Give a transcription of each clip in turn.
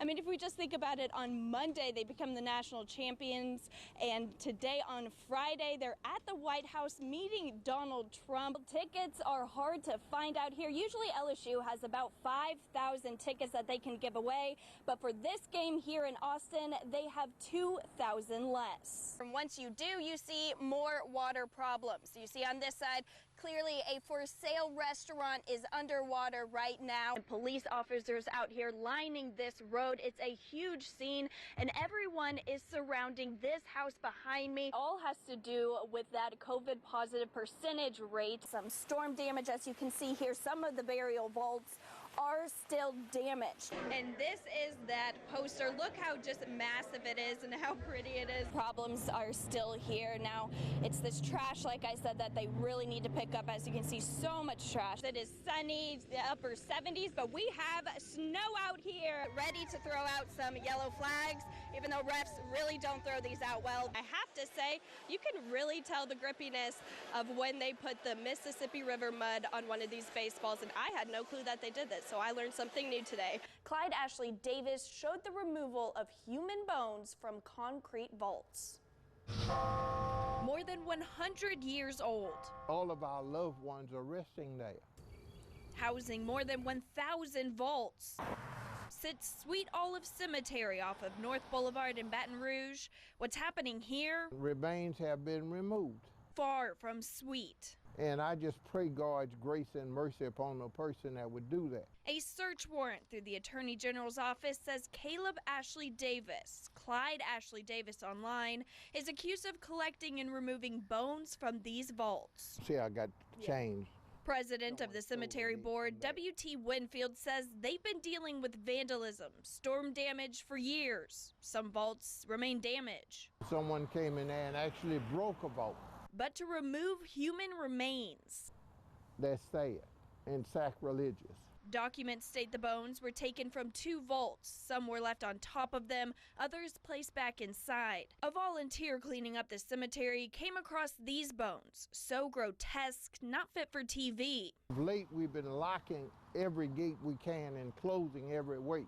I mean, if we just think about it, on Monday they become the national champions, and today on Friday they're at the White House meeting Donald Trump. Tickets are hard to find out here. Usually LSU has about 5,000 tickets that they can give away, but for this game here in Austin, they have 2,000 less. And once you do, you see more water problems. You see on this side, clearly a for sale restaurant is underwater right now. And police officers out here lining this road. It's a huge scene, and everyone is surrounding this house behind me. All has to do with that COVID positive percentage rate. Some storm damage, as you can see here. Some of the burial vaults are still damaged. And this is that poster. Look how just massive it is and how pretty it is. Problems are still here. Now, it's this trash, like I said, that they really need to pick up. As you can see, so much trash. It is sunny, the upper 70s, but we have snow out here. Ready to throw out some yellow flags, even though refs really don't throw these out well. I have to say, you can really tell the grippiness of when they put the Mississippi River mud on one of these baseballs, and I had no clue that they did this, so I learned something new today. Clyde Ashley Davis showed the removal of human bones from concrete vaults. More than 100 years old. All of our loved ones are resting there. Housing more than 1,000 vaults. Sits Sweet Olive Cemetery off of North Boulevard in Baton Rouge. What's happening here? Remains have been removed. Far from sweet. And I just pray God's grace and mercy upon the person that would do that. A search warrant through the Attorney General's office says Caleb Ashley Davis, Clyde Ashley Davis online, is accused of collecting and removing bones from these vaults. See, I got changed. President of the cemetery board, W.T. Winfield, says they've been dealing with vandalism, storm damage for years. Some vaults remain damaged. Someone came in there and actually broke a vault. But to remove human remains, that's sad and sacrilegious. Documents state the bones were taken from 2 vaults. Some were left on top of them, others placed back inside. A volunteer cleaning up the cemetery came across these bones, so grotesque, not fit for TV. Of late, we've been locking every gate we can and closing every way.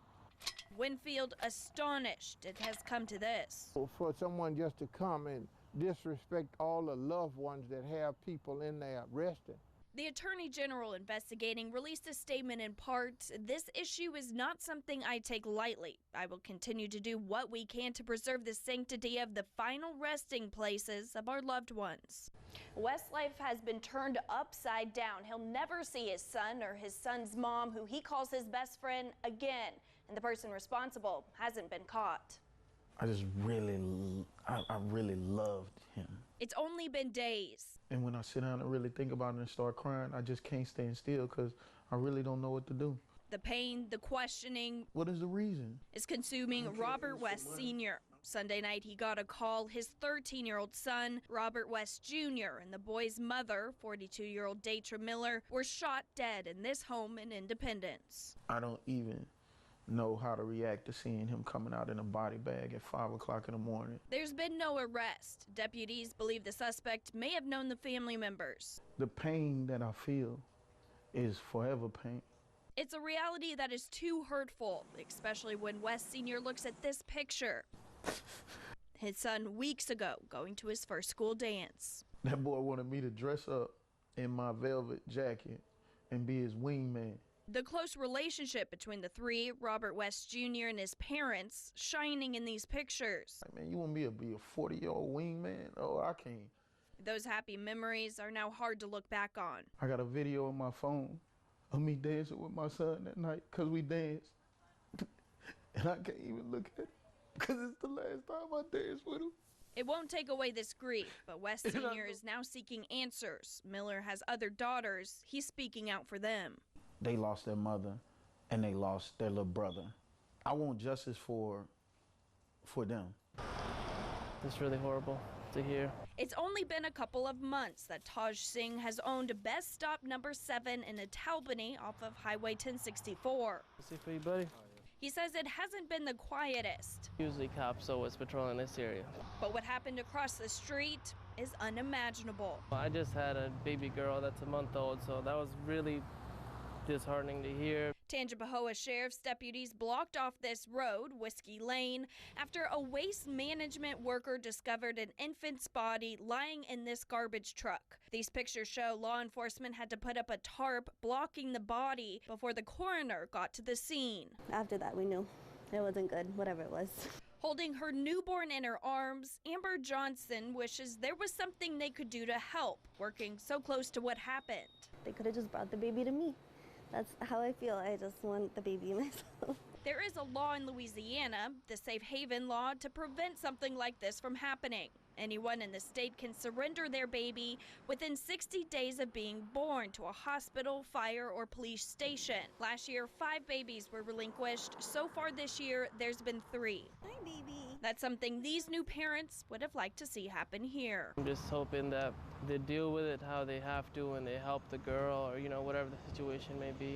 Winfield astonished it has come to this. For someone just to come and disrespect all the loved ones that have people in there resting. The Attorney General investigating released a statement in part, "This issue is not something I take lightly. I will continue to do what we can to preserve the sanctity of the final resting places of our loved ones." West's life has been turned upside down. He'll never see his son or his son's mom, who he calls his best friend, again. And the person responsible hasn't been caught. I really loved him. It's only been days. And when I sit down and really think about it and start crying, I just can't stand still because I really don't know what to do. The pain, the questioning. What is the reason? Is consuming Robert West Sr. Sunday night, he got a call. His 13-year-old son, Robert West Jr., and the boy's mother, 42-year-old Datra Miller, were shot dead in this home in Independence. I don't even know how to react to seeing him coming out in a body bag at 5 o'clock in the morning. There's been no arrest. Deputies believe the suspect may have known the family members. The pain that I feel is forever pain. It's a reality that is too hurtful, especially when West Sr. looks at this picture. His son weeks ago going to his first school dance. That boy wanted me to dress up in my velvet jacket and be his wingman. The close relationship between the three, Robert West Jr. and his parents, shining in these pictures. Man, you want me to be a 40-year-old wingman? Oh, I can't. Those happy memories are now hard to look back on. I got a video on my phone of me dancing with my son that night because we danced. And I can't even look at it because it's the last time I danced with him. It won't take away this grief, but West Sr. is now seeking answers. Miller has other daughters. He's speaking out for them. They lost their mother and they lost their little brother. I want justice for them. It's really horrible to hear. It's only been a couple of months that Taj Singh has owned Best Stop number 7 in Albany off of Highway 1064. See for you, buddy. He says it hasn't been the quietest. Usually cops always patrolling this area. But what happened across the street is unimaginable. I just had a baby girl that's a month old, so that was really disheartening to hear. Tangipahoa Sheriff's deputies blocked off this road, Whiskey Lane, after a waste management worker discovered an infant's body lying in this garbage truck. These pictures show law enforcement had to put up a tarp blocking the body before the coroner got to the scene. After that, we knew it wasn't good, whatever it was. Holding her newborn in her arms, Amber Johnson wishes there was something they could do to help, working so close to what happened. They could have just brought the baby to me. That's how I feel. I just want the baby myself. There is a law in Louisiana, the Safe Haven Law, to prevent something like this from happening. Anyone in the state can surrender their baby within 60 days of being born to a hospital, fire, or police station. Last year, 5 babies were relinquished. So far this year, there's been 3. Hi, baby. That's something these new parents would have liked to see happen here. I'm just hoping that they deal with it how they have to and they help the girl or, whatever the situation may be.